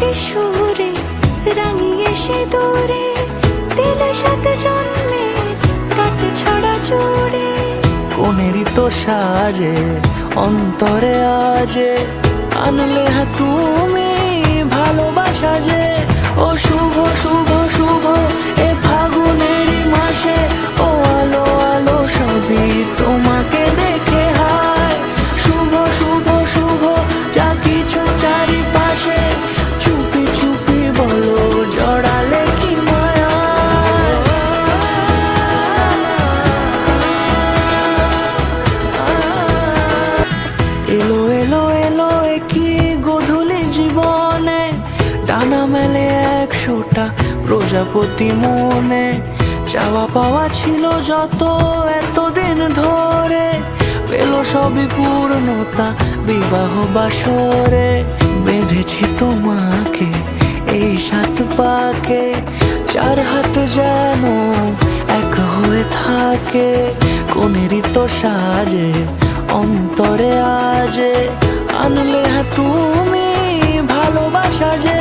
মনের সুরে রাঙিয়ে সে দূরে দিলে সাথে জন্মের কাট ছড়া জুড়ে। কোনেরই তো সাজে অন্তরে আজে আনলে তুমি ভালোবাসা যে। ও শুভ শুভ শুভ এ ফাগুনেরই মাসে, ও আলো আলো সবই তোমাকে দেখে হায়। শুভ শুভ শুভ যা কিছু চারিপাশে, চুপি চুপি বলো জড়ালে কি মায়া। এলো এলো এলো কি গোধূলি জীবনে, ডানা মেলে 100টা প্রজাপতি মনে। চাওয়া পাওয়া ছিল যত এতদিন ধরে, পেল সবই পূর্ণতা বিবাহ বাসরে। বেঁধেছি তোমাকে এই 7 পাকে, 4 হাত যেন এক হয়ে থাকে। কোনেরই তো সাজে অন্তরে আজে আনলে তুমি ভালোবাসা যে।